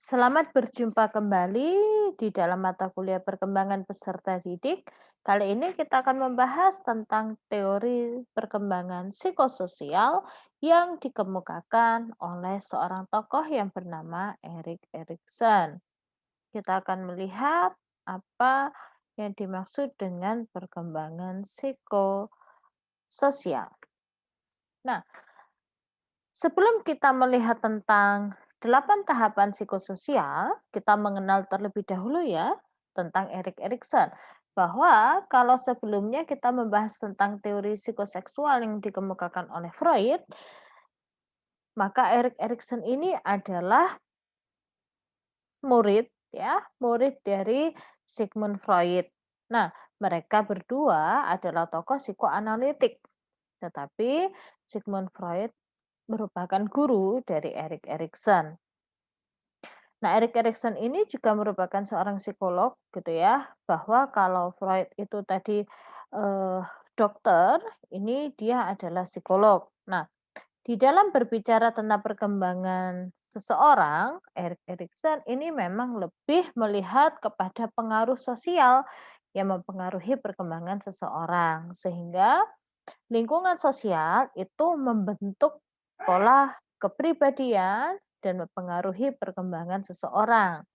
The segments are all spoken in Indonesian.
Selamat berjumpa kembali di dalam mata kuliah perkembangan peserta didik. Kali ini kita akan membahas tentang teori perkembangan psikososial yang dikemukakan oleh seorang tokoh yang bernama Erik Erikson. Kita akan melihat apa yang dimaksud dengan perkembangan psikososial. Nah, sebelum kita melihat tentang 8 tahapan psikososial, kita mengenal terlebih dahulu ya tentang Erik Erikson. Bahwa kalau sebelumnya kita membahas tentang teori psikoseksual yang dikemukakan oleh Freud, maka Erik Erikson ini adalah murid dari Sigmund Freud. Nah, mereka berdua adalah tokoh psikoanalitik. Tetapi Sigmund Freud merupakan guru dari Erik Erikson. Nah, Erik Erikson ini juga merupakan seorang psikolog gitu ya, bahwa kalau Freud itu tadi dokter, ini dia adalah psikolog. Nah, di dalam berbicara tentang perkembangan seseorang, Erik Erikson ini memang lebih melihat kepada pengaruh sosial yang mempengaruhi perkembangan seseorang, sehingga lingkungan sosial itu membentuk pola kepribadian dan mempengaruhi perkembangan seseorang.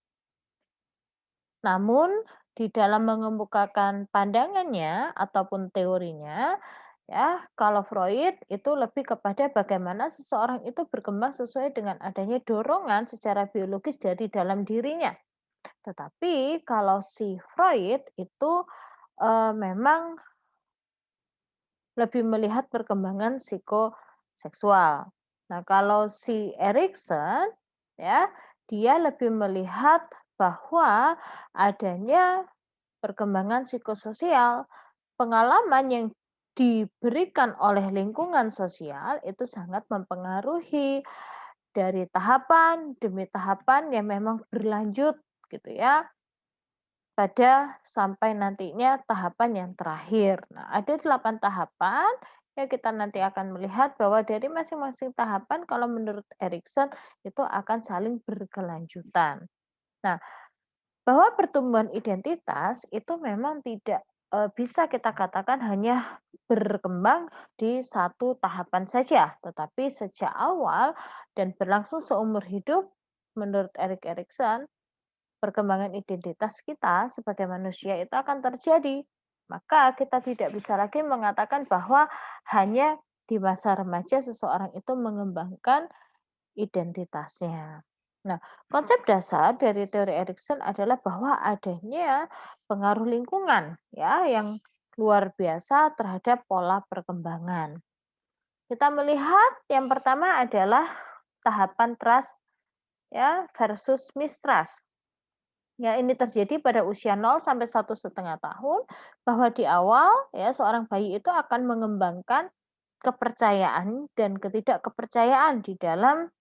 Namun, di dalam mengemukakan pandangannya ataupun teorinya, ya, kalau Freud itu lebih kepada bagaimana seseorang itu berkembang sesuai dengan adanya dorongan secara biologis dari dalam dirinya. Tetapi kalau si Freud itu memang lebih melihat perkembangan psikoseksual. Nah, kalau si Erikson ya, dia lebih melihat bahwa adanya perkembangan psikososial, pengalaman yang diberikan oleh lingkungan sosial itu sangat mempengaruhi dari tahapan demi tahapan yang memang berlanjut gitu ya pada sampai nantinya tahapan yang terakhir. Nah, ada 8 tahapan yang kita nanti akan melihat bahwa dari masing-masing tahapan kalau menurut Erikson itu akan saling berkelanjutan. Nah, bahwa pertumbuhan identitas itu memang tidak bisa kita katakan hanya berkembang di satu tahapan saja, tetapi sejak awal dan berlangsung seumur hidup menurut Erik Erikson perkembangan identitas kita sebagai manusia itu akan terjadi. Maka kita tidak bisa lagi mengatakan bahwa hanya di masa remaja seseorang itu mengembangkan identitasnya. Nah, konsep dasar dari teori Erikson adalah bahwa adanya pengaruh lingkungan ya yang luar biasa terhadap pola perkembangan. Kita melihat yang pertama adalah tahapan trust ya versus mistrust. Ya, ini terjadi pada usia 0 sampai 1,5 tahun, bahwa di awal ya seorang bayi itu akan mengembangkan kepercayaan dan ketidakkepercayaan di dalam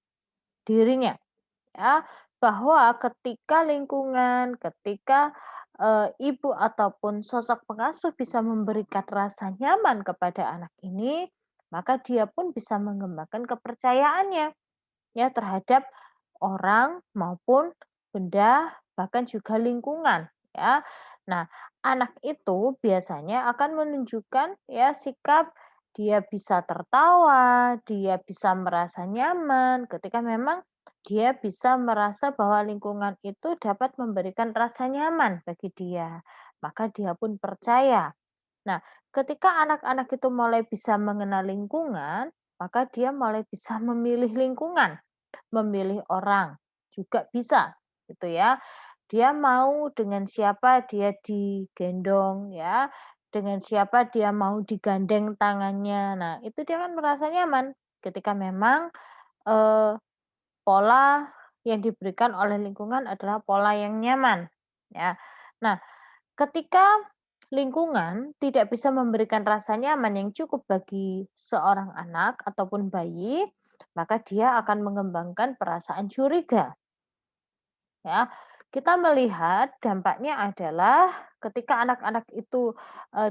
dirinya, ya. Bahwa ketika lingkungan, ketika ibu ataupun sosok pengasuh bisa memberikan rasa nyaman kepada anak ini, maka dia pun bisa mengembangkan kepercayaannya ya terhadap orang maupun benda, bahkan juga lingkungan ya. Nah, anak itu biasanya akan menunjukkan ya sikap dia bisa tertawa, dia bisa merasa nyaman ketika memang dia bisa merasa bahwa lingkungan itu dapat memberikan rasa nyaman bagi dia. Maka dia pun percaya. Nah, ketika anak-anak itu mulai bisa mengenal lingkungan, maka dia mulai bisa memilih lingkungan, memilih orang juga bisa gitu ya. Dia mau dengan siapa dia digendong ya, dengan siapa dia mau digandeng tangannya. Nah, itu dia kan merasa nyaman ketika memang eh, pola yang diberikan oleh lingkungan adalah pola yang nyaman ya. Nah, ketika lingkungan tidak bisa memberikan rasa nyaman yang cukup bagi seorang anak ataupun bayi, maka dia akan mengembangkan perasaan curiga. Ya, kita melihat dampaknya adalah ketika anak-anak itu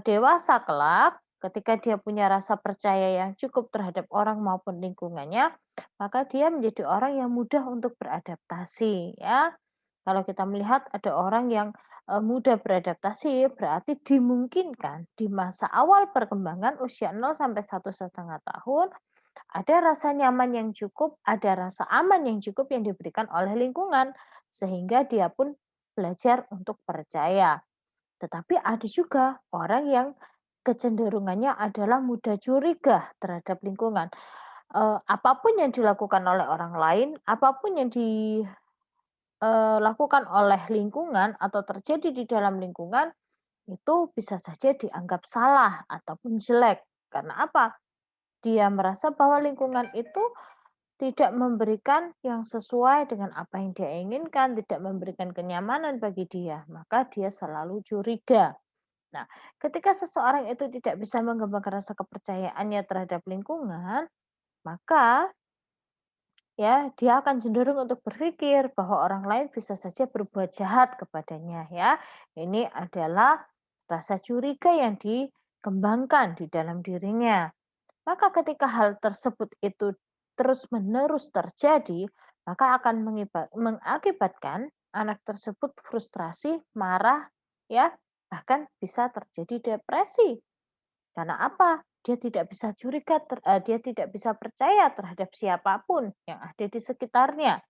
dewasa kelak, Ketika dia punya rasa percaya yang cukup terhadap orang maupun lingkungannya, maka dia menjadi orang yang mudah untuk beradaptasi ya. Kalau kita melihat ada orang yang mudah beradaptasi, berarti dimungkinkan di masa awal perkembangan usia 0 sampai 1,5 tahun ada rasa nyaman yang cukup, ada rasa aman yang cukup yang diberikan oleh lingkungan, sehingga dia pun belajar untuk percaya. Tetapi ada juga orang yang kecenderungannya adalah mudah curiga terhadap lingkungan. Apapun yang dilakukan oleh orang lain, apapun yang dilakukan oleh lingkungan atau terjadi di dalam lingkungan, itu bisa saja dianggap salah ataupun jelek. Karena apa? Dia merasa bahwa lingkungan itu tidak memberikan yang sesuai dengan apa yang dia inginkan, tidak memberikan kenyamanan bagi dia, maka dia selalu curiga. Nah, ketika seseorang itu tidak bisa mengembangkan rasa kepercayaannya terhadap lingkungan, maka ya dia akan cenderung untuk berpikir bahwa orang lain bisa saja berbuat jahat kepadanya ya. Ini adalah rasa curiga yang dikembangkan di dalam dirinya. Maka ketika hal tersebut itu terus-menerus terjadi, maka akan mengakibatkan anak tersebut frustrasi, marah, ya, bahkan bisa terjadi depresi. Karena apa? Dia tidak bisa percaya terhadap siapapun yang ada di sekitarnya.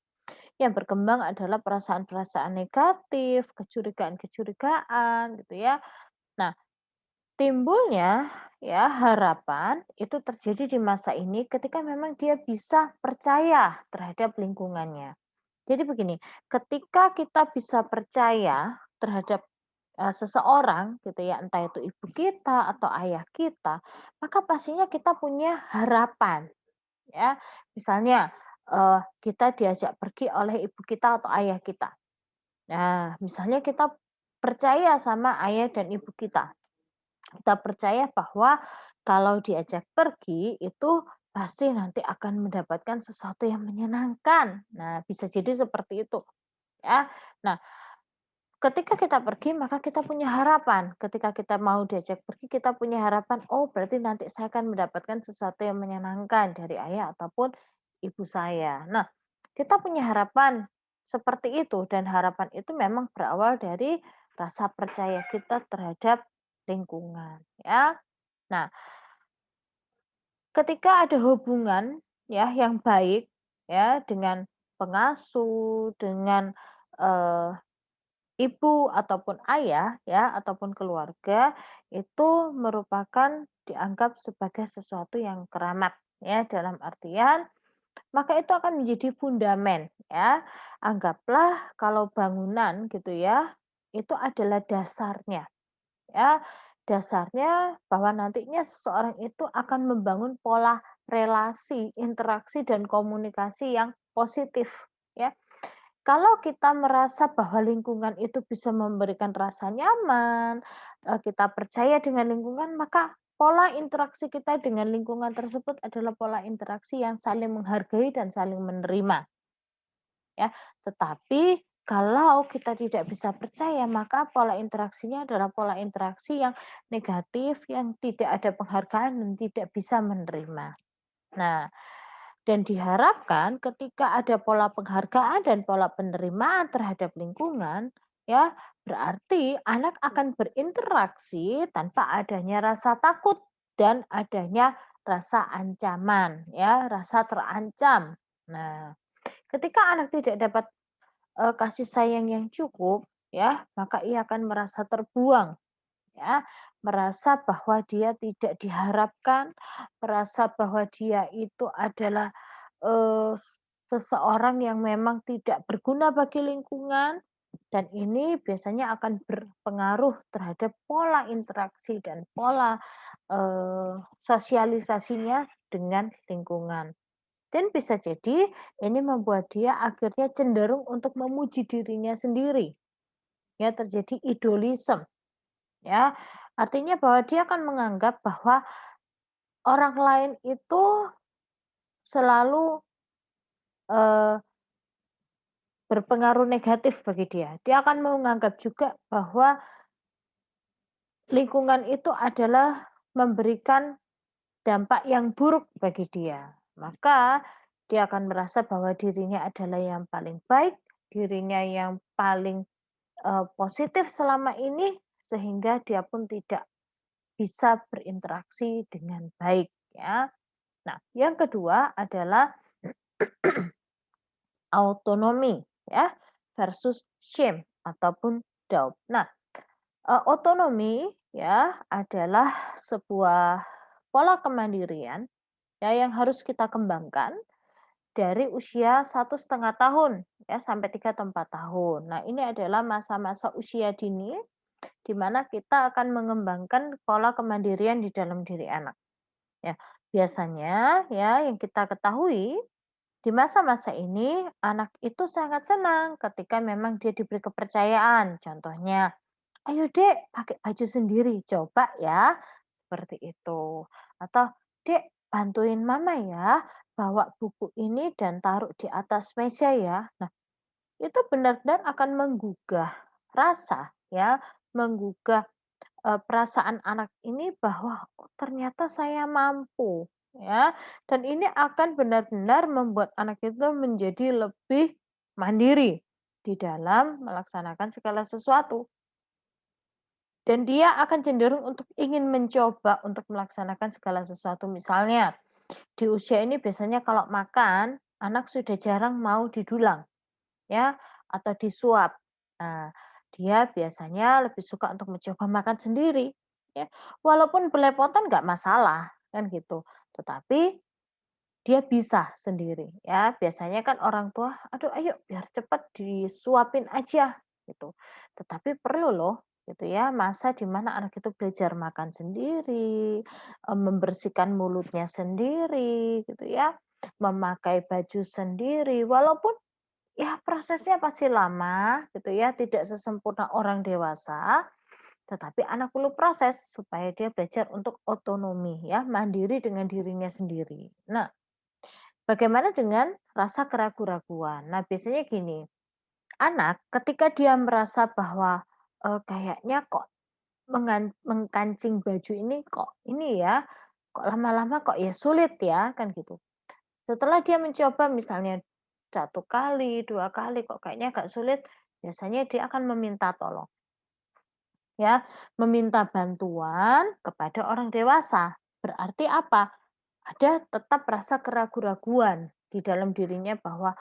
Yang berkembang adalah perasaan-perasaan negatif, kecurigaan-kecurigaan gitu ya. Nah, timbulnya ya harapan itu terjadi di masa ini ketika memang dia bisa percaya terhadap lingkungannya. Jadi begini, ketika kita bisa percaya terhadap seseorang gitu ya, entah itu ibu kita atau ayah kita, maka pastinya kita punya harapan ya. Misalnya kita diajak pergi oleh ibu kita atau ayah kita. Nah, misalnya kita percaya sama ayah dan ibu kita. Kita percaya bahwa kalau diajak pergi itu pasti nanti akan mendapatkan sesuatu yang menyenangkan. Nah, bisa jadi seperti itu, ya. Nah, ketika kita pergi maka kita punya harapan. Ketika kita mau diajak pergi kita punya harapan, oh berarti nanti saya akan mendapatkan sesuatu yang menyenangkan dari ayah ataupun ibu saya. Nah, kita punya harapan seperti itu dan harapan itu memang berawal dari rasa percaya kita terhadap lingkungan, ya. Nah, ketika ada hubungan ya yang baik ya dengan pengasuh, dengan eh, ibu ataupun ayah ya ataupun keluarga itu merupakan dianggap sebagai sesuatu yang keramat ya dalam artian maka itu akan menjadi fundamen ya. Anggaplah kalau bangunan gitu ya itu adalah dasarnya. Ya, dasarnya bahwa nantinya seseorang itu akan membangun pola relasi, interaksi dan komunikasi yang positif, ya. Kalau kita merasa bahwa lingkungan itu bisa memberikan rasa nyaman, kita percaya dengan lingkungan, maka pola interaksi kita dengan lingkungan tersebut adalah pola interaksi yang saling menghargai dan saling menerima. Ya, tetapi kalau kita tidak bisa percaya, maka pola interaksinya adalah pola interaksi yang negatif, yang tidak ada penghargaan dan tidak bisa menerima. Nah, dan diharapkan ketika ada pola penghargaan dan pola penerimaan terhadap lingkungan, ya, berarti anak akan berinteraksi tanpa adanya rasa takut dan adanya rasa ancaman, ya, rasa terancam. Nah, ketika anak tidak dapat kasih sayang yang cukup, ya, maka ia akan merasa terbuang, ya, merasa bahwa dia tidak diharapkan, merasa bahwa dia itu adalah eee, seseorang yang memang tidak berguna bagi lingkungan, dan ini biasanya akan berpengaruh terhadap pola interaksi dan pola, sosialisasinya dengan lingkungan. Dan bisa jadi ini membuat dia akhirnya cenderung untuk memuji dirinya sendiri. Ya, terjadi idolisme, ya. Artinya bahwa dia akan menganggap bahwa orang lain itu selalu eh, berpengaruh negatif bagi dia. Dia akan menganggap juga bahwa lingkungan itu adalah memberikan dampak yang buruk bagi dia. Maka dia akan merasa bahwa dirinya adalah yang paling baik, dirinya yang paling, positif selama ini, sehingga dia pun tidak bisa berinteraksi dengan baik ya. Nah, yang kedua adalah autonomi ya versus shame ataupun doubt. Nah, otonomi ya adalah sebuah pola kemandirian ya yang harus kita kembangkan dari usia 1,5 tahun ya sampai 3 atau 4 tahun. Nah, ini adalah masa-masa usia dini di mana kita akan mengembangkan pola kemandirian di dalam diri anak. Ya, biasanya ya yang kita ketahui di masa-masa ini anak itu sangat senang ketika memang dia diberi kepercayaan. Contohnya, "Ayo Dek, pakai baju sendiri, coba ya." Seperti itu. Atau, "Dek, bantuin Mama ya, bawa buku ini dan taruh di atas meja ya." Nah, itu benar-benar akan menggugah rasa ya, menggugah perasaan anak ini bahwa, "Oh, ternyata saya mampu," ya. Dan ini akan benar-benar membuat anak itu menjadi lebih mandiri di dalam melaksanakan segala sesuatu. Dan dia akan cenderung untuk ingin mencoba untuk melaksanakan segala sesuatu. Misalnya, di usia ini biasanya kalau makan, anak sudah jarang mau didulang ya, atau disuap. Nah, dia biasanya lebih suka untuk mencoba makan sendiri, ya. Walaupun belepotan nggak masalah, kan gitu. Tetapi dia bisa sendiri, ya. Biasanya kan orang tua, "Aduh ayo biar cepat disuapin aja," gitu. Tetapi perlu loh, gitu ya, masa di mana anak itu belajar makan sendiri, membersihkan mulutnya sendiri, gitu ya, memakai baju sendiri, walaupun ya prosesnya pasti lama gitu ya, tidak sesempurna orang dewasa, tetapi anak perlu proses supaya dia belajar untuk otonomi ya, mandiri dengan dirinya sendiri. Nah, bagaimana dengan rasa keraguan-raguan? Nah, biasanya gini, anak ketika dia merasa bahwa, kayaknya kok mengkancing baju ini kok ini ya, kok lama-lama kok ya sulit ya, kan gitu. Setelah dia mencoba misalnya 1 kali, 2 kali kok kayaknya agak sulit, biasanya dia akan meminta tolong, ya, meminta bantuan kepada orang dewasa. Berarti apa? Ada tetap rasa keraguan-raguan di dalam dirinya bahwa,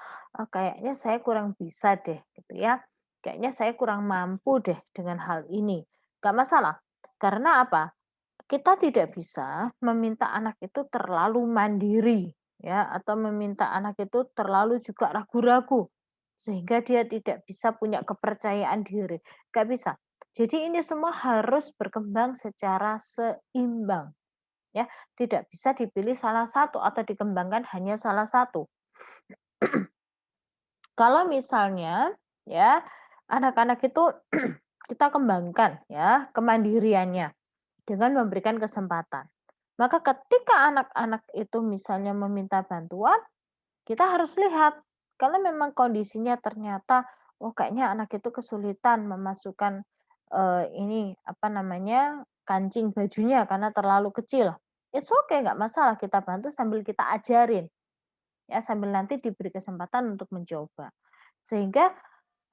kayaknya saya kurang bisa deh, gitu ya. Kayaknya saya kurang mampu deh dengan hal ini. Nggak masalah, karena apa? Kita tidak bisa meminta anak itu terlalu mandiri, ya, atau meminta anak itu terlalu juga ragu-ragu, sehingga dia tidak bisa punya kepercayaan diri, nggak bisa. Jadi ini semua harus berkembang secara seimbang, ya, tidak bisa dipilih salah satu atau dikembangkan hanya salah satu. Kalau misalnya, ya, anak-anak itu kita kembangkan, ya, kemandiriannya. Dengan memberikan kesempatan. Maka ketika anak-anak itu misalnya meminta bantuan, kita harus lihat kalau memang kondisinya ternyata, oh kayaknya anak itu kesulitan memasukkan, ini apa namanya, kancing bajunya karena terlalu kecil. It's okay, nggak masalah kita bantu sambil kita ajarin, ya sambil nanti diberi kesempatan untuk mencoba. Sehingga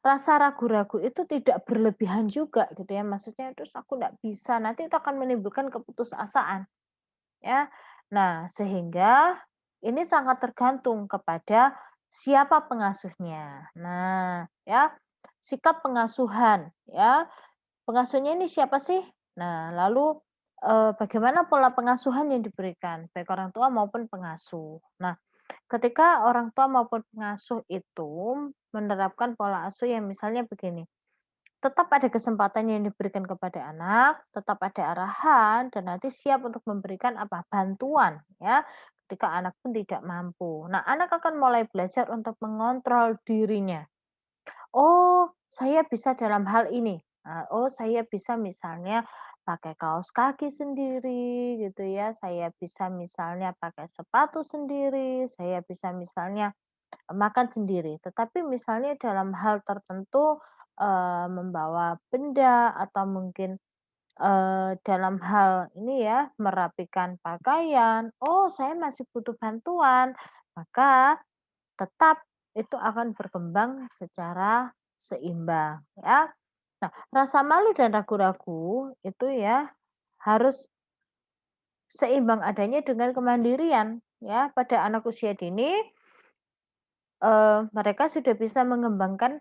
rasa ragu-ragu itu tidak berlebihan juga gitu ya, maksudnya terus aku nggak bisa, nanti itu akan menimbulkan keputusasaan ya. Nah, sehingga ini sangat tergantung kepada siapa pengasuhnya. Nah, ya, sikap pengasuhan ya. Pengasuhnya ini siapa sih? Nah, lalu bagaimana pola pengasuhan yang diberikan baik orang tua maupun pengasuh. Nah, ketika orang tua maupun pengasuh itu menerapkan pola asuh yang misalnya begini, tetap ada kesempatan yang diberikan kepada anak, tetap ada arahan, dan nanti siap untuk memberikan apa bantuan ya ketika anak pun tidak mampu. Nah, anak akan mulai belajar untuk mengontrol dirinya. Oh, saya bisa dalam hal ini. Oh, saya bisa misalnya pakai kaos kaki sendiri gitu ya. Saya bisa misalnya pakai sepatu sendiri, saya bisa misalnya makan sendiri. Tetapi misalnya dalam hal tertentu, membawa benda atau mungkin, dalam hal ini ya, merapikan pakaian, "Oh, saya masih butuh bantuan," maka tetap itu akan berkembang secara seimbang ya. Nah, rasa malu dan ragu-ragu itu ya harus seimbang adanya dengan kemandirian ya. Pada anak usia dini, mereka sudah bisa mengembangkan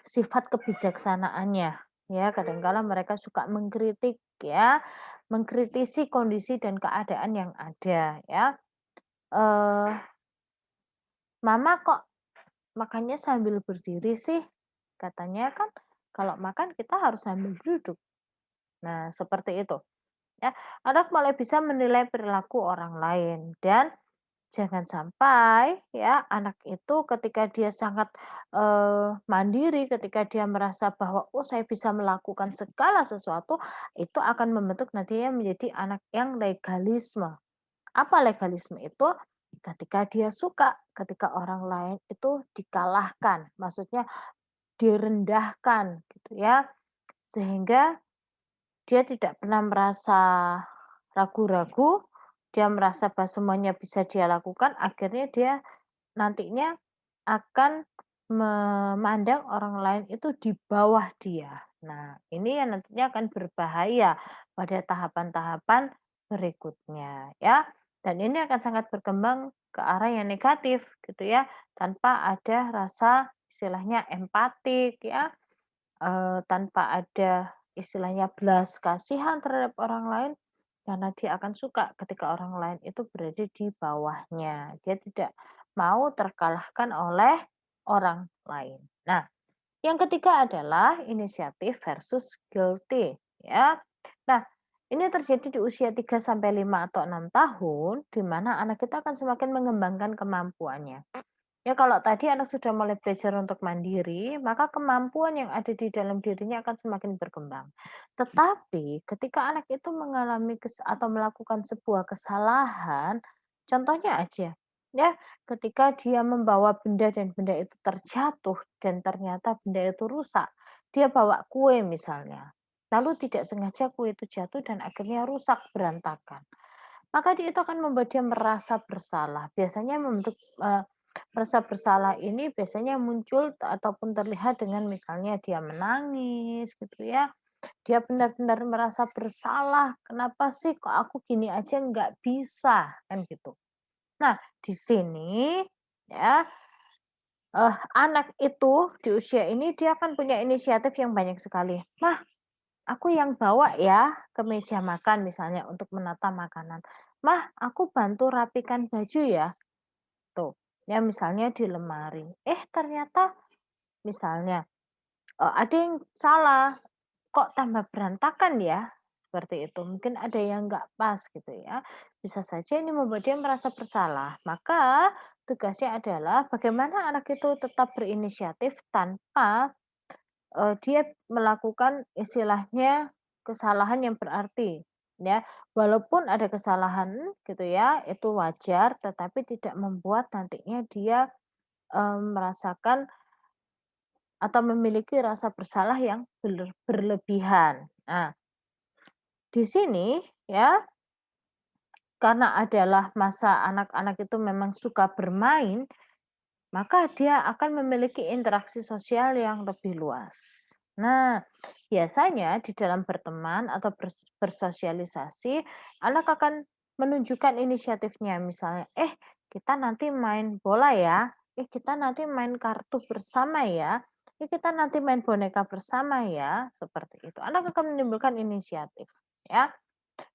sifat kebijaksanaannya ya. Kadangkala mereka suka mengkritik ya, mengkritisi kondisi dan keadaan yang ada ya. Eee, "Mama kok makannya sambil berdiri sih?" Katanya kan kalau makan kita harus sambil duduk. Nah, seperti itu, ya. Anak mulai bisa menilai perilaku orang lain dan jangan sampai ya anak itu ketika dia sangat, mandiri, ketika dia merasa bahwa, "Oh, saya bisa melakukan segala sesuatu," itu akan membentuk nantinya menjadi anak yang legalisme. Apa legalisme itu? Ketika dia suka, ketika orang lain itu dikalahkan, maksudnya direndahkan gitu ya, sehingga dia tidak pernah merasa ragu-ragu, dia merasa bahwa semuanya bisa dia lakukan, akhirnya dia nantinya akan memandang orang lain itu di bawah dia. Nah, ini yang nantinya akan berbahaya pada tahapan-tahapan berikutnya ya. Dan ini akan sangat berkembang ke arah yang negatif gitu ya, tanpa ada rasa istilahnya empatik ya, tanpa ada istilahnya belas kasihan terhadap orang lain, karena dia akan suka ketika orang lain itu berada di bawahnya. Dia tidak mau terkalahkan oleh orang lain. Nah, yang ketiga adalah inisiatif versus guilty, ya. Nah, ini terjadi di usia 3 sampai 5 atau 6 tahun, di mana anak kita akan semakin mengembangkan kemampuannya. Ya kalau tadi anak sudah mulai belajar untuk mandiri, maka kemampuan yang ada di dalam dirinya akan semakin berkembang. Tetapi ketika anak itu mengalami atau melakukan sebuah kesalahan, contohnya aja, ya ketika dia membawa benda dan benda itu terjatuh dan ternyata benda itu rusak, dia bawa kue misalnya, lalu tidak sengaja kue itu jatuh dan akhirnya rusak berantakan. Maka dia itu akan membuat dia merasa bersalah. Biasanya membentuk rasa bersalah ini biasanya muncul ataupun terlihat dengan misalnya dia menangis gitu ya. Dia benar-benar merasa bersalah, "Kenapa sih kok aku gini aja nggak bisa?" Kan gitu. Nah, di sini ya, anak itu di usia ini dia akan punya inisiatif yang banyak sekali. "Mah, aku yang bawa ya ke meja makan," misalnya untuk menata makanan. "Mah, aku bantu rapikan baju ya." Tuh, ya misalnya di lemari. Ternyata misalnya, ada yang salah, kok tambah berantakan ya? Seperti itu. Mungkin ada yang nggak pas gitu ya. Bisa saja ini membuat dia merasa bersalah. Maka tugasnya adalah bagaimana anak itu tetap berinisiatif tanpa, dia melakukan istilahnya kesalahan yang berarti, ya. Walaupun ada kesalahan gitu ya, itu wajar, tetapi tidak membuat nantinya dia merasakan atau memiliki rasa bersalah yang berlebihan. Nah, di sini ya, karena adalah masa anak-anak itu memang suka bermain, maka dia akan memiliki interaksi sosial yang lebih luas. Nah, biasanya di dalam berteman atau bersosialisasi, anak akan menunjukkan inisiatifnya. Misalnya, kita nanti main bola ya, kita nanti main kartu bersama ya, kita nanti main boneka bersama ya, seperti itu. Anak akan menimbulkan inisiatif, ya.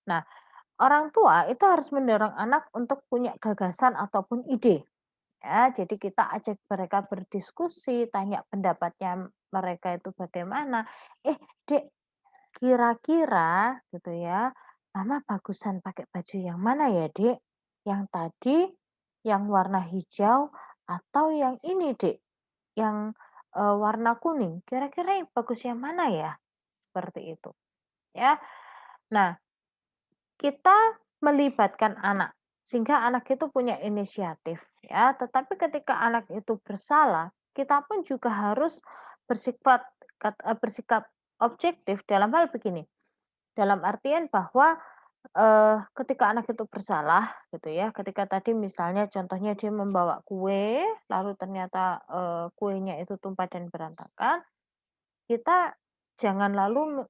Nah, orang tua itu harus mendorong anak untuk punya gagasan ataupun ide. Ya, jadi kita ajak mereka berdiskusi, tanya pendapatnya mereka itu bagaimana. Dek, kira-kira gitu ya, mama bagusan pakai baju yang mana ya, Dek? Yang tadi, yang warna hijau, atau yang ini, Dek, yang warna kuning. Kira-kira yang bagus yang mana ya? Seperti itu. Ya. Nah, kita melibatkan anak, sehingga anak itu punya inisiatif ya, tetapi ketika anak itu bersalah, kita pun juga harus bersikap objektif dalam hal begini, Dalam artian bahwa, ketika anak itu bersalah gitu ya, ketika tadi misalnya contohnya dia membawa kue, lalu ternyata, kuenya itu tumpah dan berantakan, kita jangan lalu,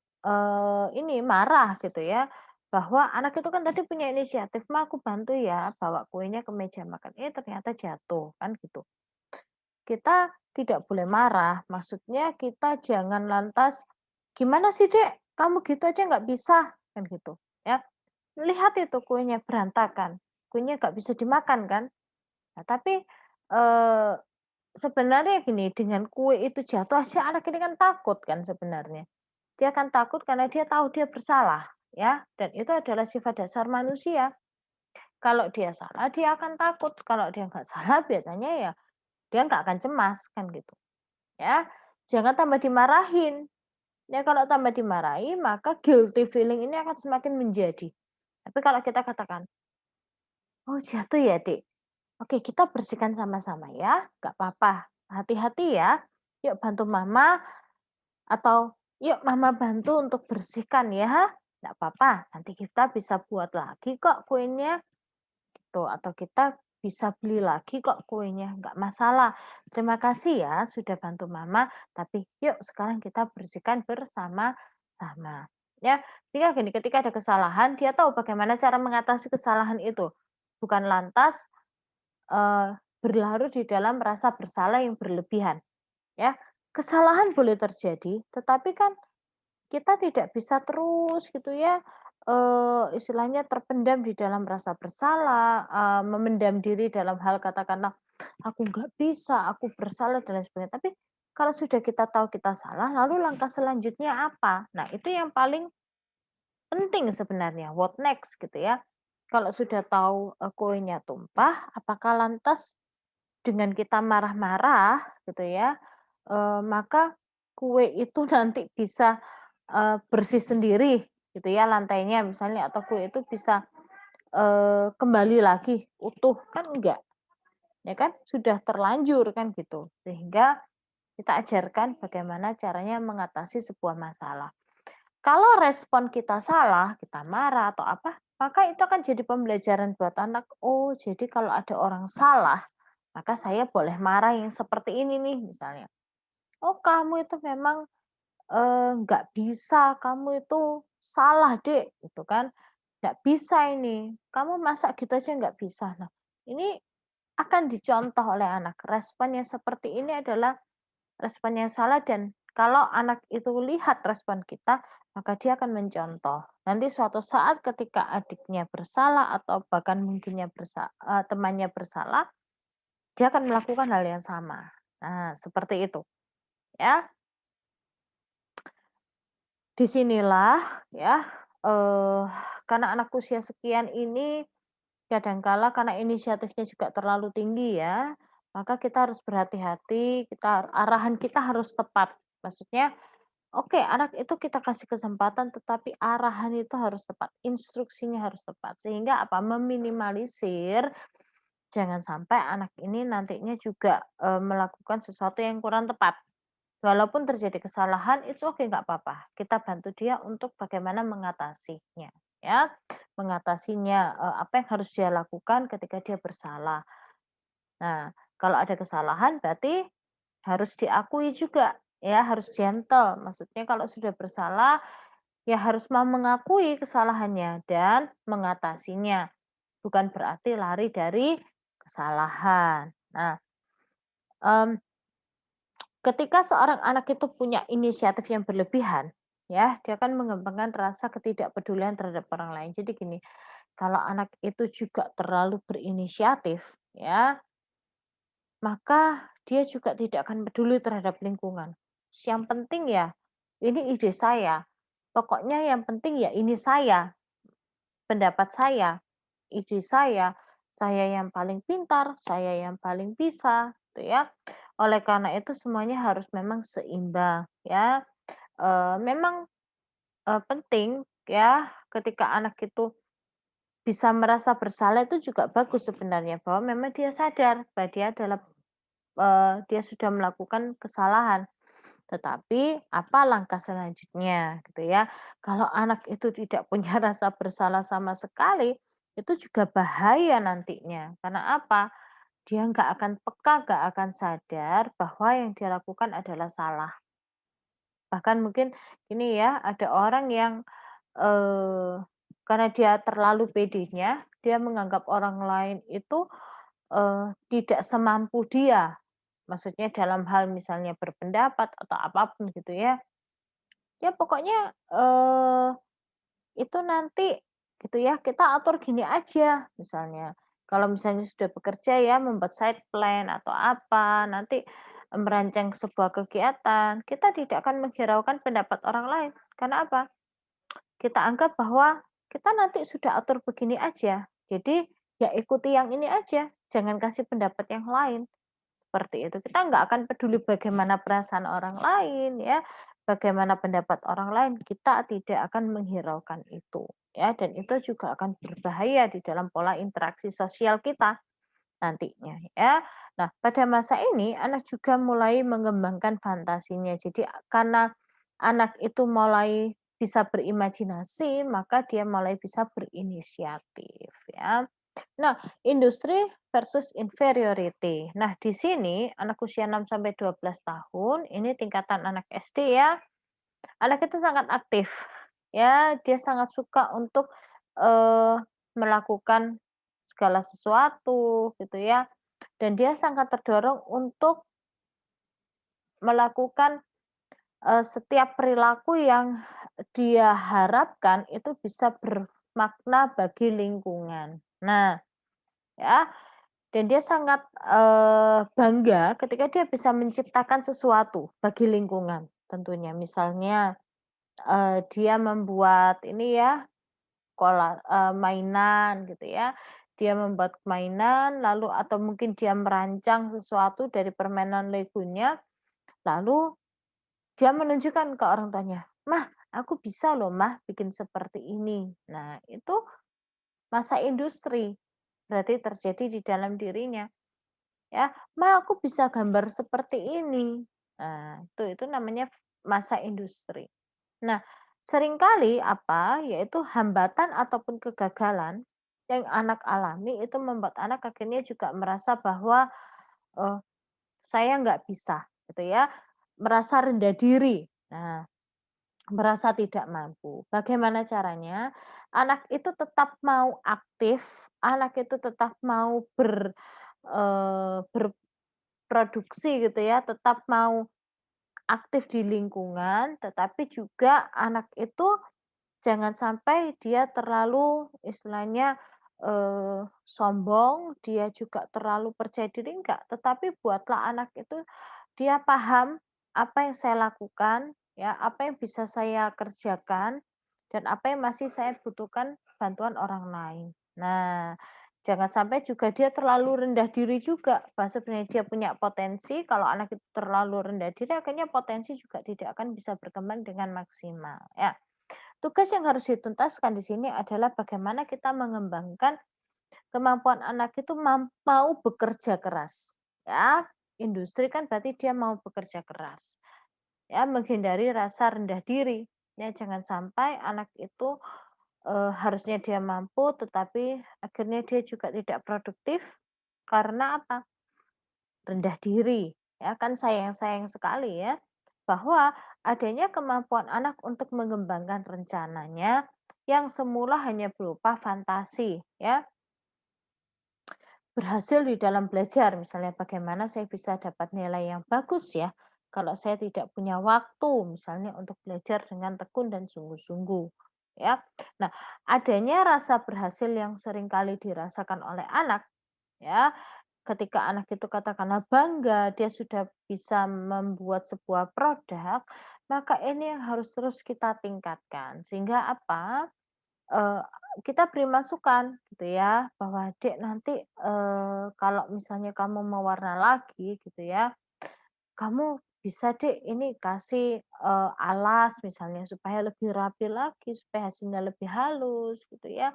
ini marah gitu ya, bahwa anak itu kan tadi punya inisiatif, "Ma, aku bantu ya bawa kuenya ke meja makan." Ternyata jatuh, kan gitu. Kita tidak boleh marah, maksudnya kita jangan lantas, "Gimana sih, Dek, kamu gitu aja nggak bisa?" Kan gitu, ya. Lihat itu kuenya berantakan, kuenya nggak bisa dimakan kan. Nah tapi, eee, sebenarnya gini, dengan kue itu jatuh aja anak ini kan takut kan sebenarnya. Dia akan takut karena dia tahu dia bersalah, ya, dan itu adalah sifat dasar manusia. Kalau dia salah, dia akan takut, kalau dia nggak salah biasanya ya dia nggak akan cemas, kan gitu. Ya, jangan tambah dimarahin. Ya kalau tambah dimarahi, maka guilty feeling ini akan semakin menjadi. Tapi kalau kita katakan, "Oh jatuh ya, Dek? Oke kita bersihkan sama-sama ya, nggak apa-apa. Hati-hati ya. Yuk bantu mama," atau, "Yuk mama bantu untuk bersihkan ya, nggak apa-apa. Nanti kita bisa buat lagi kok kuenya." Tuh, atau kita bisa beli lagi kok kuenya, nggak masalah. Terima kasih ya sudah bantu mama, tapi yuk sekarang kita bersihkan bersama-sama. Ya, sehingga gini, ketika ada kesalahan, dia tahu bagaimana cara mengatasi kesalahan itu. Bukan lantas berlarut di dalam rasa bersalah yang berlebihan. Ya, kesalahan boleh terjadi, tetapi kan kita tidak bisa terus gitu ya, istilahnya terpendam di dalam rasa bersalah, memendam diri dalam hal katakanlah, "Aku nggak bisa, aku bersalah," dan lain sebagainya. Tapi kalau sudah kita tahu kita salah, lalu langkah selanjutnya apa? Nah, itu yang paling penting sebenarnya, what next gitu ya. Kalau sudah tahu, kuenya tumpah, apakah lantas dengan kita marah-marah gitu ya, maka kue itu nanti bisa, bersih sendiri gitu ya lantainya misalnya atau kue itu bisa, kembali lagi utuh, kan enggak, ya kan, sudah terlanjur kan gitu. Sehingga kita ajarkan bagaimana caranya mengatasi sebuah masalah. Kalau respon kita salah, kita marah atau apa, maka itu akan jadi pembelajaran buat anak, "Oh, jadi kalau ada orang salah, maka saya boleh marah yang seperti ini nih," misalnya. "Oh, kamu itu memang, nggak bisa, kamu itu salah, Dek," gitu kan. "Nggak bisa ini, kamu masak gitu aja nggak bisa." Nah, ini akan dicontoh oleh anak. Respon yang seperti ini adalah respon yang salah dan kalau anak itu lihat respon kita, maka dia akan mencontoh. Nanti suatu saat ketika adiknya bersalah atau bahkan mungkinnya temannya bersalah, dia akan melakukan hal yang sama. Nah, seperti itu, ya. Disinilah ya, eee, karena anak usia sekian ini kadangkala karena inisiatifnya juga terlalu tinggi ya, maka kita harus berhati-hati, arahan kita harus tepat. Maksudnya, oke anak itu kita kasih kesempatan, tetapi arahan itu harus tepat, instruksinya harus tepat. Sehingga apa, meminimalisir jangan sampai anak ini nantinya juga, melakukan sesuatu yang kurang tepat. Walaupun terjadi kesalahan, it's okay, nggak apa-apa. Kita bantu dia untuk bagaimana mengatasinya, ya. Mengatasinya, apa yang harus dia lakukan ketika dia bersalah. Nah, kalau ada kesalahan berarti harus diakui juga, ya, harus gentle. Maksudnya kalau sudah bersalah, ya harus mau mengakui kesalahannya dan mengatasinya. Bukan berarti lari dari kesalahan. Nah, mmm ketika seorang anak itu punya inisiatif yang berlebihan, ya, dia akan mengembangkan rasa ketidakpedulian terhadap orang lain. Jadi gini, kalau anak itu juga terlalu berinisiatif, ya, maka dia juga tidak akan peduli terhadap lingkungan. Yang penting ya, ini ide saya. Pokoknya yang penting ya ini saya, pendapat saya yang paling pintar, saya yang paling bisa, gitu ya. Oleh karena itu semuanya harus memang seimbang, ya. Memang, penting ya ketika anak itu bisa merasa bersalah itu juga bagus sebenarnya, bahwa memang dia sadar bahwa dia adalah dia sudah melakukan kesalahan. Tetapi apa langkah selanjutnya gitu ya. Kalau anak itu tidak punya rasa bersalah sama sekali, itu juga bahaya nantinya. Karena apa? Dia nggak akan peka, nggak akan sadar bahwa yang dia lakukan adalah salah. Bahkan mungkin ini ya, ada orang yang, karena dia terlalu pedenya, dia menganggap orang lain itu, tidak semampu dia. Maksudnya dalam hal misalnya berpendapat atau apapun gitu ya. Ya pokoknya, itu nanti gitu ya, kita atur gini aja misalnya. Kalau misalnya sudah bekerja ya membuat side plan atau apa, nanti merancang sebuah kegiatan, kita tidak akan menghiraukan pendapat orang lain. Karena apa? Kita anggap bahwa kita nanti sudah atur begini aja. Jadi ya ikuti yang ini aja, jangan kasih pendapat yang lain. Seperti itu. Kita nggak akan peduli bagaimana perasaan orang lain ya, bagaimana pendapat orang lain, kita tidak akan menghiraukan itu, ya, dan itu juga akan berbahaya di dalam pola interaksi sosial kita nantinya, ya. Nah, pada masa ini anak juga mulai mengembangkan fantasinya. Jadi karena anak itu mulai bisa berimajinasi, maka dia mulai bisa berinisiatif, ya. Nah, industri versus inferiority. Nah, di sini anak usia 6 sampai 12 tahun, ini tingkatan anak SD ya. Anak itu sangat aktif. Ya, dia sangat suka untuk eh, melakukan segala sesuatu gitu ya. Dan dia sangat terdorong untuk melakukan setiap perilaku yang dia harapkan itu bisa bermakna bagi lingkungan. Nah, ya, dan dia sangat, bangga ketika dia bisa menciptakan sesuatu bagi lingkungan tentunya. Misalnya, dia membuat ini ya, mainan gitu ya. Dia membuat mainan lalu atau mungkin dia merancang sesuatu dari permainan Legonya, lalu dia menunjukkan ke orang tuanya, "Mah, aku bisa loh Mah bikin seperti ini." Nah, itu masa industri, berarti terjadi di dalam dirinya. Ya, "Ma, aku bisa gambar seperti ini." Nah, itu namanya masa industri. Nah, seringkali apa, yaitu hambatan ataupun kegagalan yang anak alami itu membuat anak akhirnya juga merasa bahwa, eee, "Saya nggak bisa," gitu ya, merasa rendah diri. Nah, merasa tidak mampu. Bagaimana caranya? Anak itu tetap mau aktif, anak itu tetap mau berproduksi gitu ya, tetap mau aktif di lingkungan, tetapi juga anak itu jangan sampai dia terlalu istilahnya, sombong, dia juga terlalu percaya diri, enggak. Tetapi buatlah anak itu dia paham apa yang saya lakukan, ya, apa yang bisa saya kerjakan, dan apa yang masih saya butuhkan bantuan orang lain. Nah, jangan sampai juga dia terlalu rendah diri juga, bahwa sebenarnya dia punya potensi, kalau anak itu terlalu rendah diri, akhirnya potensi juga tidak akan bisa berkembang dengan maksimal, ya. Tugas yang harus dituntaskan di sini adalah bagaimana kita mengembangkan kemampuan anak itu mau bekerja keras, ya. Industri kan berarti dia mau bekerja keras, ya, menghindari rasa rendah diri, ya. Jangan sampai anak itu, harusnya dia mampu, tetapi akhirnya dia juga tidak produktif, karena apa? Rendah diri, ya kan sayang-sayang sekali ya, bahwa adanya kemampuan anak untuk mengembangkan rencananya yang semula hanya berupa fantasi, ya, berhasil di dalam belajar. Misalnya bagaimana saya bisa dapat nilai yang bagus ya, kalau saya tidak punya waktu misalnya untuk belajar dengan tekun dan sungguh-sungguh, ya. Nah, adanya rasa berhasil yang seringkali dirasakan oleh anak, ya, ketika anak itu katakanlah bangga, dia sudah bisa membuat sebuah produk, maka ini yang harus terus kita tingkatkan. Sehingga apa, eee, kita beri masukan gitu ya, bahwa, "Dek nanti, kalau misalnya kamu mewarna lagi gitu ya, kamu bisa Dek ini kasih, alas misalnya supaya lebih rapi lagi, supaya hasilnya lebih halus," gitu ya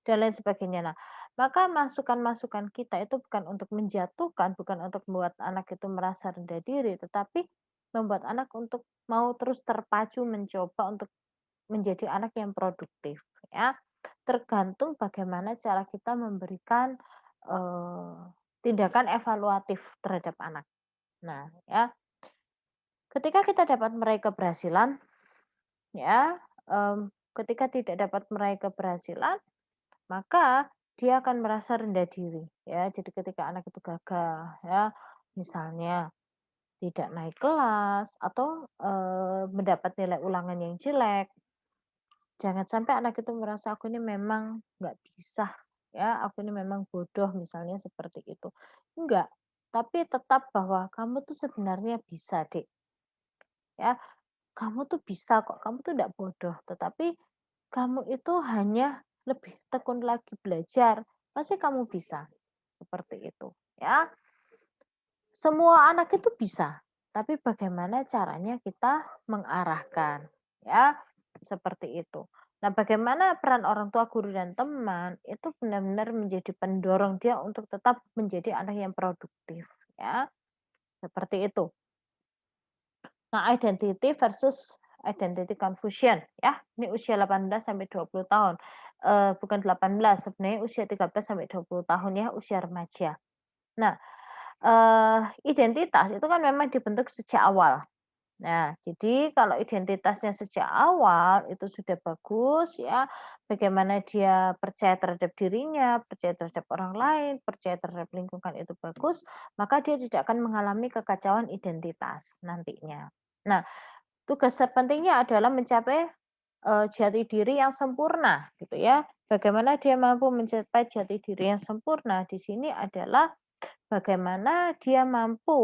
dan lain sebagainya. Nah, maka masukan-masukan kita itu bukan untuk menjatuhkan, bukan untuk membuat anak itu merasa rendah diri, tetapi membuat anak untuk mau terus terpacu mencoba untuk menjadi anak yang produktif ya. Tergantung bagaimana cara kita memberikan, eee, tindakan evaluatif terhadap anak. Nah ya, ketika kita dapat meraih keberhasilan ya, ketika tidak dapat meraih keberhasilan, maka dia akan merasa rendah diri ya. Jadi ketika anak itu gagal ya, misalnya tidak naik kelas atau, mendapat nilai ulangan yang jelek, jangan sampai anak itu merasa, "Aku ini memang nggak bisa, ya, aku ini memang bodoh," misalnya seperti itu. Enggak, tapi tetap bahwa kamu tuh sebenarnya bisa, Dek, ya. Kamu tuh bisa kok, kamu tuh nggak bodoh, tetapi kamu itu hanya lebih tekun lagi belajar, pasti kamu bisa, seperti itu, ya. Semua anak itu bisa, tapi bagaimana caranya kita mengarahkan, ya, seperti itu. Nah, bagaimana peran orang tua, guru, dan teman itu benar-benar menjadi pendorong dia untuk tetap menjadi anak yang produktif, ya, seperti itu. Nah, identity versus identity confusion, ya, ini usia 18 sampai 20 tahun, bukan 18, sebenarnya usia 13 sampai 20 tahun ya, usia remaja. Nah, identitas itu kan memang dibentuk sejak awal. Nah, jadi kalau identitasnya sejak awal itu sudah bagus ya, bagaimana dia percaya terhadap dirinya, percaya terhadap orang lain, percaya terhadap lingkungan itu bagus, maka dia tidak akan mengalami kekacauan identitas nantinya. Nah, tugas terpentingnya adalah mencapai, jati diri yang sempurna gitu ya. Bagaimana dia mampu mencapai jati diri yang sempurna di sini adalah bagaimana dia mampu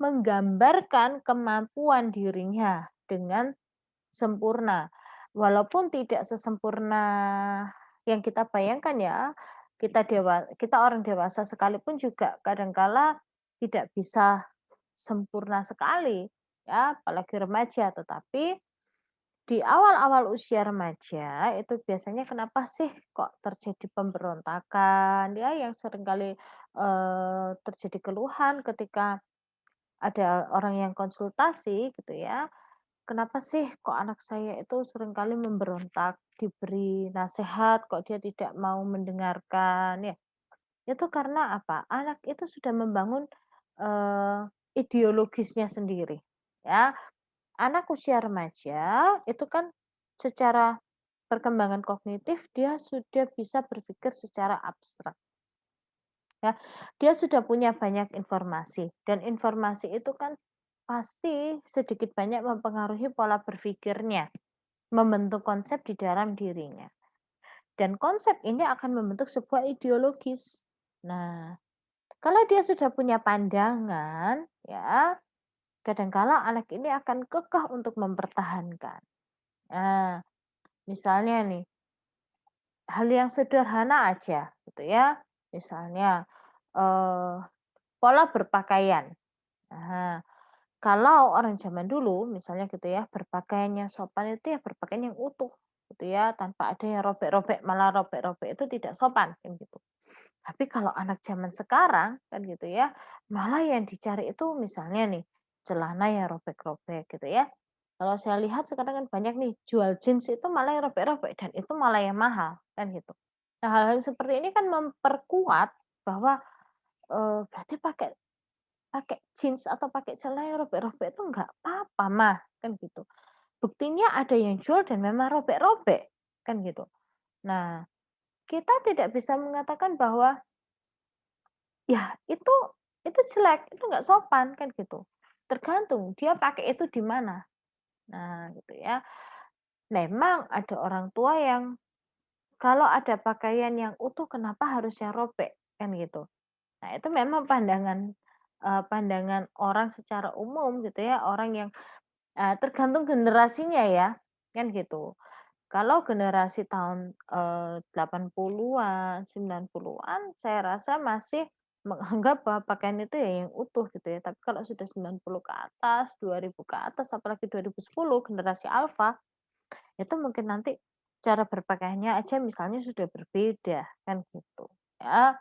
menggambarkan kemampuan dirinya dengan sempurna. Walaupun tidak sesempurna yang kita bayangkan ya, kita orang dewasa sekalipun juga kadangkala tidak bisa sempurna sekali ya, apalagi remaja. Tetapi di awal-awal usia remaja itu biasanya kenapa sih kok terjadi pemberontakan ya, yang seringkali, terjadi keluhan ketika ada orang yang konsultasi gitu ya, "Kenapa sih kok anak saya itu seringkali memberontak, diberi nasihat kok dia tidak mau mendengarkan?" Ya, itu karena apa? Anak itu sudah membangun, ideologisnya sendiri ya. Anak usia remaja itu kan secara perkembangan kognitif dia sudah bisa berpikir secara abstrak ya. Dia sudah punya banyak informasi dan informasi itu kan pasti sedikit banyak mempengaruhi pola berpikirnya, membentuk konsep di dalam dirinya. Dan konsep ini akan membentuk sebuah ideologis. Nah, kalau dia sudah punya pandangan ya, kadangkala anak ini akan kekeh untuk mempertahankan. Nah, misalnya nih, hal yang sederhana aja gitu ya, misalnya, eee, pola berpakaian. Nah, kalau orang zaman dulu misalnya gitu ya, berpakaian yang sopan itu ya berpakaian yang utuh gitu ya, tanpa ada yang robek-robek, malah robek-robek itu tidak sopan kan gitu. Tapi kalau anak zaman sekarang kan gitu ya, malah yang dicari itu misalnya nih, celana yang robek-robek gitu ya. Kalau saya lihat sekarang kan banyak nih jual jeans itu malah yang robek-robek dan itu malah yang mahal kan gitu. Nah, hal-hal seperti ini kan memperkuat bahwa, berarti pakai pakai jeans atau pakai celana yang robek-robek itu nggak apa-apa Mah, kan gitu. Buktinya ada yang jual dan memang robek-robek, kan gitu. Nah, kita tidak bisa mengatakan bahwa ya, itu jelek, itu nggak sopan, kan gitu. Tergantung dia pakai itu di mana. Nah, gitu ya. Memang ada orang tua yang kalau ada pakaian yang utuh kenapa harus yang robek, kan gitu. Nah, itu memang pandangan orang secara umum gitu ya, orang yang, tergantung generasinya ya, kan gitu. Kalau generasi tahun, 80-an, 90-an, saya rasa masih menganggap bahwa pakaian itu ya yang utuh gitu ya. Tapi kalau sudah 90 ke atas, 2000 ke atas, apalagi 2010 generasi alfa, itu mungkin nanti cara berpakaiannya aja misalnya sudah berbeda, kan gitu. Ya,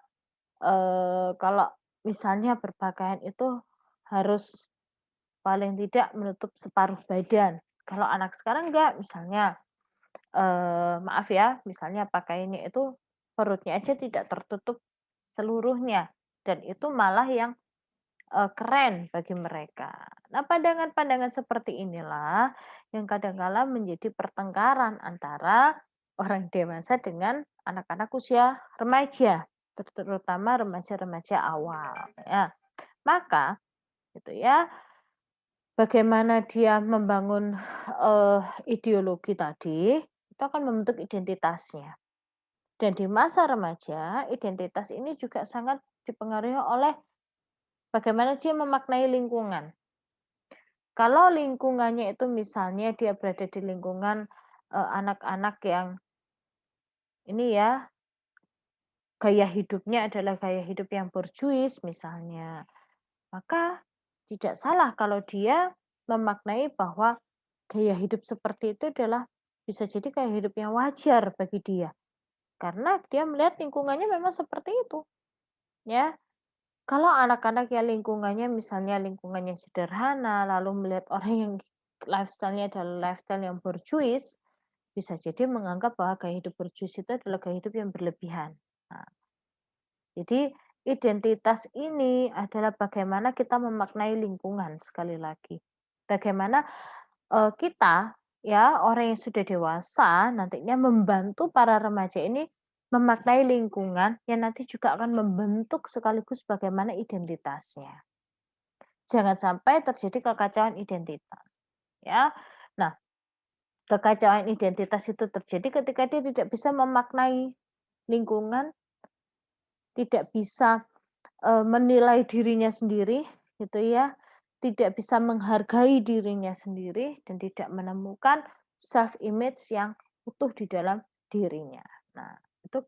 kalau misalnya berpakaian itu harus paling tidak menutup separuh badan. Kalau anak sekarang enggak, misalnya, maaf ya, misalnya pakaiannya itu perutnya aja tidak tertutup seluruhnya, dan itu malah yang keren bagi mereka. Nah, pandangan-pandangan seperti inilah yang kadang-kala menjadi pertengkaran antara orang dewasa dengan anak-anak usia remaja, terutama remaja-remaja awal, ya. Maka, gitu ya, bagaimana dia membangun, ideologi tadi, itu akan membentuk identitasnya. Dan di masa remaja, identitas ini juga sangat dipengaruhi oleh bagaimana dia memaknai lingkungan. Kalau lingkungannya itu misalnya dia berada di lingkungan, anak-anak yang ini ya, gaya hidupnya adalah gaya hidup yang borjuis misalnya, maka tidak salah kalau dia memaknai bahwa gaya hidup seperti itu adalah bisa jadi gaya hidup yang wajar bagi dia, karena dia melihat lingkungannya memang seperti itu, ya. Kalau anak-anak yang lingkungannya misalnya lingkungannya sederhana, lalu melihat orang yang lifestyle-nya adalah lifestyle yang borjuis, bisa jadi menganggap bahwa gaya hidup borjuis itu adalah gaya hidup yang berlebihan. Nah, jadi identitas ini adalah bagaimana kita memaknai lingkungan sekali lagi. Bagaimana, kita ya, orang yang sudah dewasa nantinya membantu para remaja ini memaknai lingkungan yang nanti juga akan membentuk sekaligus bagaimana identitasnya. Jangan sampai terjadi kekacauan identitas, ya. Nah, kekacauan identitas itu terjadi ketika dia tidak bisa memaknai lingkungan, tidak bisa, menilai dirinya sendiri, gitu ya, tidak bisa menghargai dirinya sendiri, dan tidak menemukan self image yang utuh di dalam dirinya. Nah, itu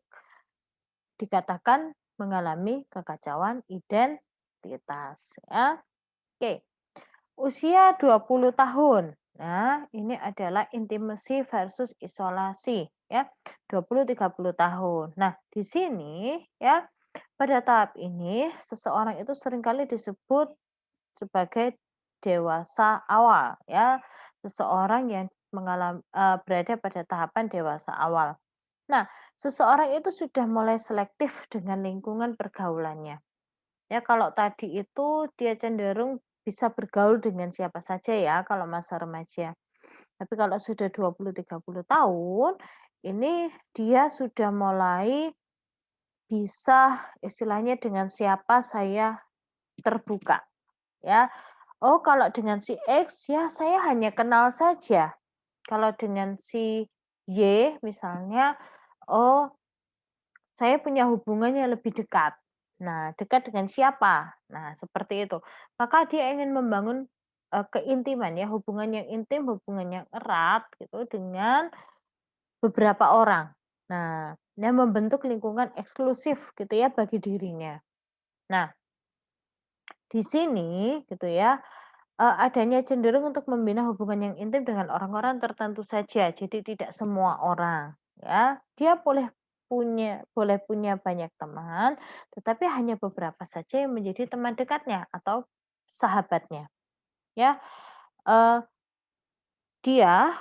dikatakan mengalami kekacauan identitas, ya. Oke. Usia 20 tahun. Nah, ini adalah intimacy versus isolasi ya. 20-30 tahun. Nah, di sini ya, pada tahap ini seseorang itu seringkali disebut sebagai dewasa awal ya. Seseorang yang berada pada tahapan dewasa awal. Nah, seseorang itu sudah mulai selektif dengan lingkungan pergaulannya. Ya, kalau tadi itu dia cenderung bisa bergaul dengan siapa saja ya kalau masa remaja. Tapi kalau sudah 20-30 tahun, ini dia sudah mulai bisa istilahnya dengan siapa saya terbuka, ya. Oh, kalau dengan si X ya saya hanya kenal saja. Kalau dengan si Y misalnya, oh, saya punya hubungan yang lebih dekat. Nah, dekat dengan siapa? Nah, seperti itu. Maka dia ingin membangun, keintiman ya, hubungan yang intim, hubungan yang erat gitu dengan beberapa orang. Nah, dia membentuk lingkungan eksklusif gitu ya bagi dirinya. Nah, di sini gitu ya, adanya cenderung untuk membina hubungan yang intim dengan orang-orang tertentu saja, jadi tidak semua orang, ya. Dia boleh punya banyak teman, tetapi hanya beberapa saja yang menjadi teman dekatnya atau sahabatnya, ya. Eee, dia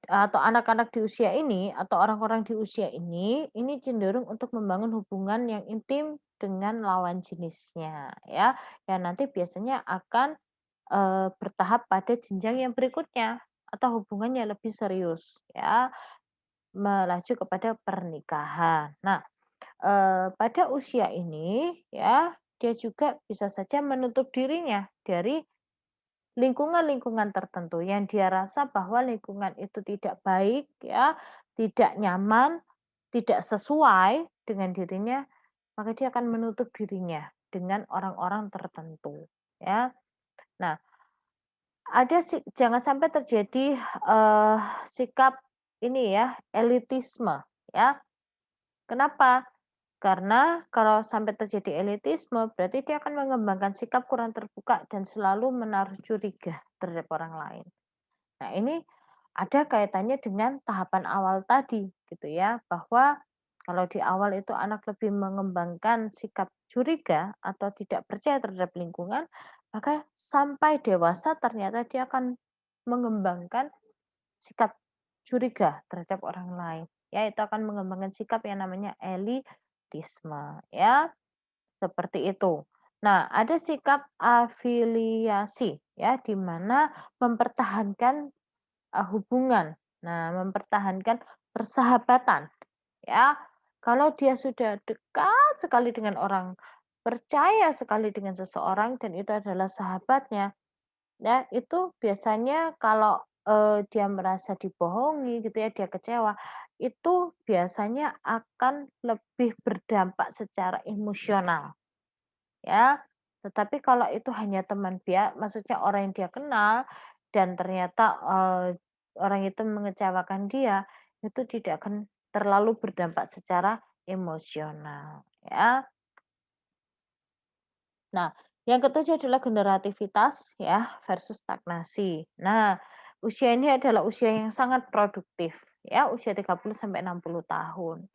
atau anak-anak di usia ini, atau orang-orang di usia ini cenderung untuk membangun hubungan yang intim dengan lawan jenisnya, ya. Yang nanti biasanya akan bertahap pada jenjang yang berikutnya atau hubungan yang lebih serius ya, melaju kepada pernikahan. Nah, pada usia ini ya, dia juga bisa saja menutup dirinya dari lingkungan-lingkungan tertentu yang dia rasa bahwa lingkungan itu tidak baik ya, tidak nyaman, tidak sesuai dengan dirinya, maka dia akan menutup dirinya dengan orang-orang tertentu ya. Nah, jangan sampai terjadi, sikap ini ya, elitisme ya. Kenapa? Karena kalau sampai terjadi elitisme, berarti dia akan mengembangkan sikap kurang terbuka dan selalu menaruh curiga terhadap orang lain. Nah, ini ada kaitannya dengan tahapan awal tadi gitu ya, bahwa kalau di awal itu anak lebih mengembangkan sikap curiga atau tidak percaya terhadap lingkungan, maka sampai dewasa ternyata dia akan mengembangkan sikap curiga terhadap orang lain, ya itu akan mengembangkan sikap yang namanya elitisme, ya, seperti itu. Nah, ada sikap afiliasi, ya, di mana mempertahankan, hubungan. Nah, mempertahankan persahabatan, ya. Kalau dia sudah dekat sekali dengan orang, percaya sekali dengan seseorang dan itu adalah sahabatnya, ya, itu biasanya kalau, dia merasa dibohongi gitu ya, dia kecewa, itu biasanya akan lebih berdampak secara emosional, ya. Tetapi kalau itu hanya teman maksudnya orang yang dia kenal dan ternyata, orang itu mengecewakan dia, itu tidak akan terlalu berdampak secara emosional, ya. Nah, yang ketujuh adalah generativitas ya versus stagnasi. Nah, usia ini adalah usia yang sangat produktif ya, usia 30 sampai 60 tahun.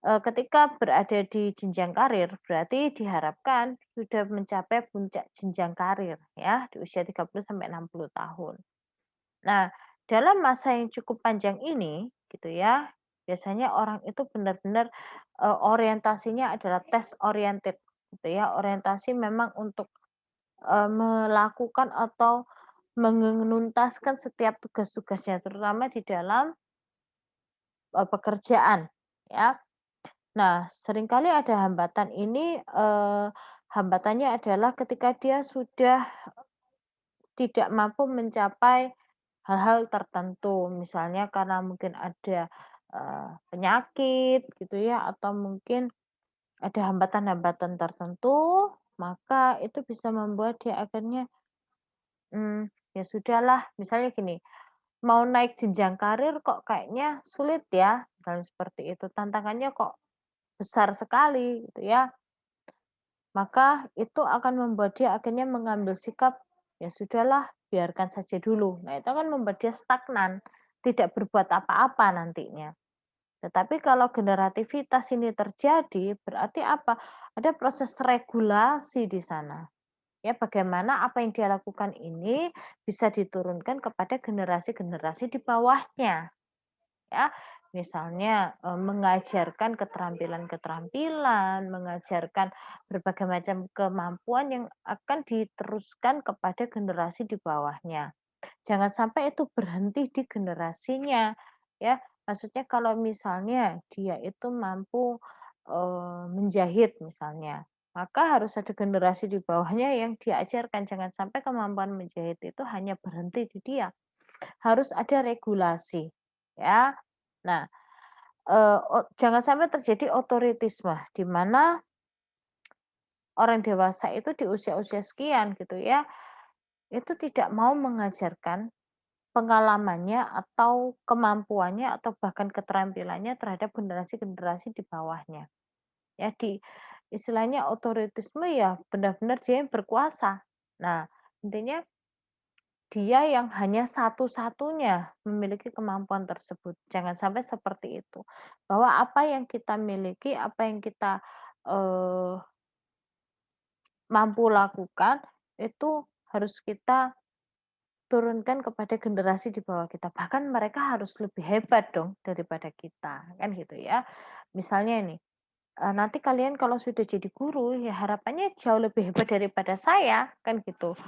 Ketika berada di jenjang karir, berarti diharapkan sudah mencapai puncak jenjang karir ya di usia 30 sampai 60 tahun. Nah, dalam masa yang cukup panjang ini gitu ya, biasanya orang itu benar-benar, orientasinya adalah test oriented gitu ya, orientasi memang untuk, melakukan atau mengenuntaskan setiap tugas-tugasnya terutama di dalam, pekerjaan ya. Nah, seringkali ada hambatan ini, hambatannya adalah ketika dia sudah tidak mampu mencapai hal-hal tertentu, misalnya karena mungkin ada, penyakit gitu ya, atau mungkin ada hambatan-hambatan tertentu, maka itu bisa membuat dia akhirnya, ya sudahlah, misalnya gini, mau naik jenjang karir kok kayaknya sulit ya, misalnya seperti itu, tantangannya kok besar sekali gitu ya. Maka itu akan membuat dia akhirnya mengambil sikap, "Ya sudahlah, biarkan saja dulu." Nah, itu akan membuat dia stagnan, tidak berbuat apa-apa nantinya. Tetapi kalau generativitas ini terjadi, berarti apa? Ada proses regulasi di sana. Ya, bagaimana apa yang dia lakukan ini bisa diturunkan kepada generasi-generasi di bawahnya. Ya, misalnya, mengajarkan keterampilan-keterampilan, mengajarkan berbagai macam kemampuan yang akan diteruskan kepada generasi di bawahnya. Jangan sampai itu berhenti di generasinya, ya. Maksudnya kalau misalnya dia itu mampu, menjahit misalnya, maka harus ada generasi di bawahnya yang diajarkan, jangan sampai kemampuan menjahit itu hanya berhenti di dia, harus ada regulasi, ya. Nah, jangan sampai terjadi otoritisme, di mana orang dewasa itu di usia-usia sekian gitu ya, itu tidak mau mengajarkan pengalamannya atau kemampuannya atau bahkan keterampilannya terhadap generasi-generasi di bawahnya. Ya istilahnya otoritisme ya benar-benar dia yang berkuasa. Nah, intinya dia yang hanya satu-satunya memiliki kemampuan tersebut. Jangan sampai seperti itu. Bahwa apa yang kita miliki, apa yang kita, eee, mampu lakukan, itu harus kita turunkan kepada generasi di bawah kita. Bahkan mereka harus lebih hebat dong daripada kita, kan gitu ya. Misalnya nih, nanti kalian kalau sudah jadi guru, ya harapannya jauh lebih hebat daripada saya, kan gitu.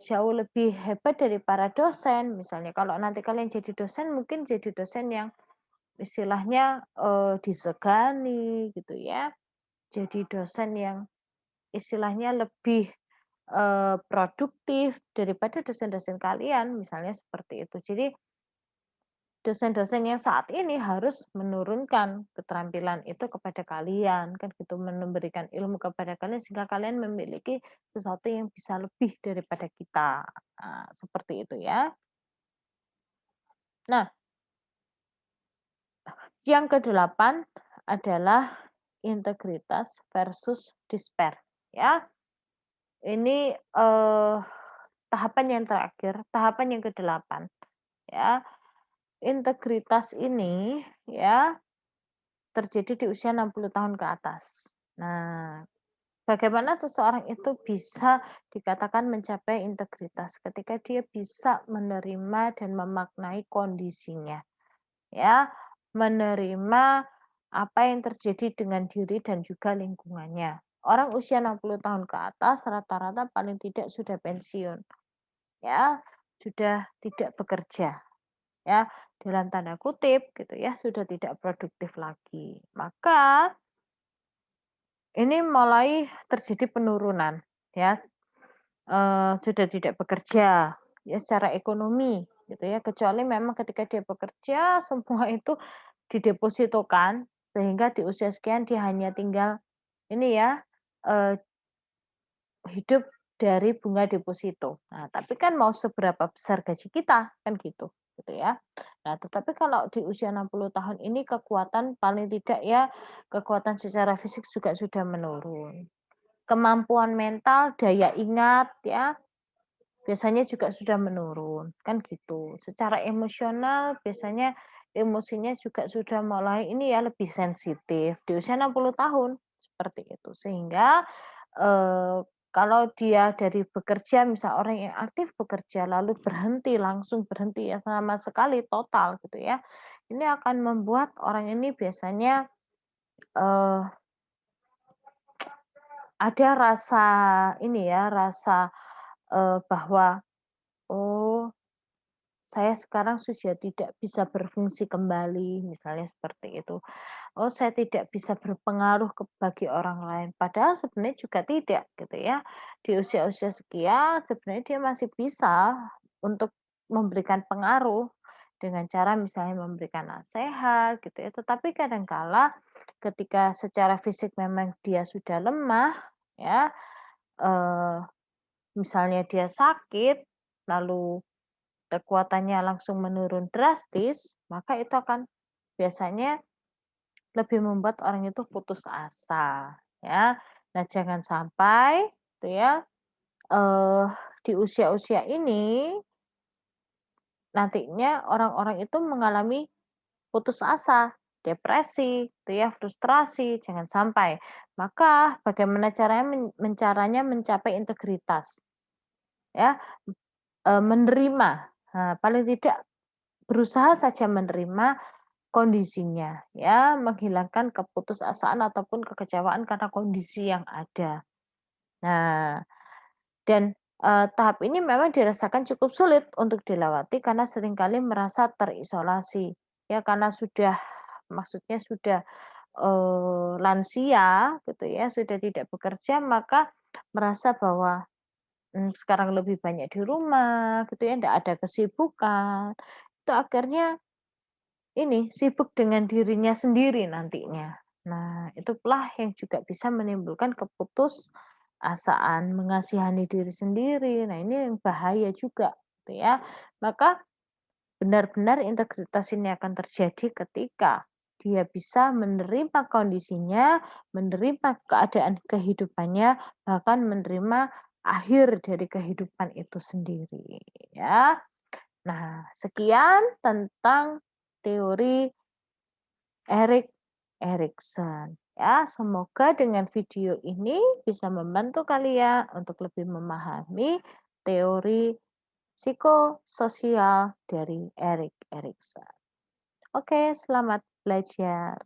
Jauh lebih hebat dari para dosen, misalnya kalau nanti kalian jadi dosen, mungkin jadi dosen yang istilahnya, disegani gitu ya, jadi dosen yang istilahnya lebih, produktif daripada dosen-dosen kalian, misalnya seperti itu. Jadi dosen-dosen yang saat ini harus menurunkan keterampilan itu kepada kalian, kan gitu, memberikan ilmu kepada kalian sehingga kalian memiliki sesuatu yang bisa lebih daripada kita. Seperti itu ya. Nah, yang kedelapan adalah integritas versus despair, ya. Ini, tahapan yang terakhir, tahapan yang kedelapan, ya. Integritas ini, ya, terjadi di usia 60 tahun ke atas. Nah, bagaimana seseorang itu bisa dikatakan mencapai integritas ketika dia bisa menerima dan memaknai kondisinya, ya, menerima apa yang terjadi dengan diri dan juga lingkungannya. Orang usia 60 tahun ke atas rata-rata paling tidak sudah pensiun, ya, sudah tidak bekerja, ya, dalam tanda kutip gitu ya, sudah tidak produktif lagi. Maka ini mulai terjadi penurunan, ya, sudah tidak bekerja, ya, secara ekonomi gitu ya, kecuali memang ketika dia bekerja semua itu didepositokan, sehingga di usia sekian dia hanya tinggal ini ya, eee, hidup dari bunga deposito. Nah, tapi kan mau seberapa besar gaji kita, kan gitu ya. Nah, tetapi kalau di usia 60 tahun ini kekuatan paling tidak ya, kekuatan secara fisik juga sudah menurun. Kemampuan mental, daya ingat ya, biasanya juga sudah menurun, kan gitu. Secara emosional biasanya emosinya juga sudah mulai ini ya, lebih sensitif di usia 60 tahun, seperti itu. Sehingga, kalau dia dari bekerja, misal orang yang aktif bekerja lalu berhenti, langsung berhenti ya sama sekali total gitu ya, ini akan membuat orang ini biasanya, eee, ada rasa ini ya, rasa, bahwa, "Oh, saya sekarang sudah tidak bisa berfungsi kembali," misalnya seperti itu. "Oh, saya tidak bisa berpengaruh bagi orang lain." Padahal sebenarnya juga tidak, gitu ya. Di usia-usia sekian sebenarnya dia masih bisa untuk memberikan pengaruh dengan cara misalnya memberikan nasihat, gitu ya. Tetapi kadangkala ketika secara fisik memang dia sudah lemah, ya, eee, misalnya dia sakit, lalu kekuatannya langsung menurun drastis, maka itu akan biasanya lebih membuat orang itu putus asa, ya. Nah, jangan sampai gitu ya, eee, di usia-usia ini nantinya orang-orang itu mengalami putus asa, depresi, gitu ya, frustrasi, jangan sampai. Maka bagaimana caranya caranya mencapai integritas, ya, menerima, paling tidak berusaha saja menerima kondisinya, ya, menghilangkan keputusasaan ataupun kekecewaan karena kondisi yang ada. Nah, dan, tahap ini memang dirasakan cukup sulit untuk dilewati karena seringkali merasa terisolasi. Ya, karena sudah maksudnya sudah, lansia gitu ya, sudah tidak bekerja, maka merasa bahwa, sekarang lebih banyak di rumah gitu ya, ndak ada kesibukan. Itu akhirnya ini, sibuk dengan dirinya sendiri nantinya. Nah, itu pula yang juga bisa menimbulkan keputusasaan, mengasihani diri sendiri. Nah, ini yang bahaya juga, gitu ya. Maka benar-benar integritas ini akan terjadi ketika dia bisa menerima kondisinya, menerima keadaan kehidupannya, bahkan menerima akhir dari kehidupan itu sendiri, ya. Nah, sekian tentang teori Erik Erikson. Ya, semoga dengan video ini bisa membantu kalian untuk lebih memahami teori psikososial dari Erik Erikson. Oke, selamat belajar.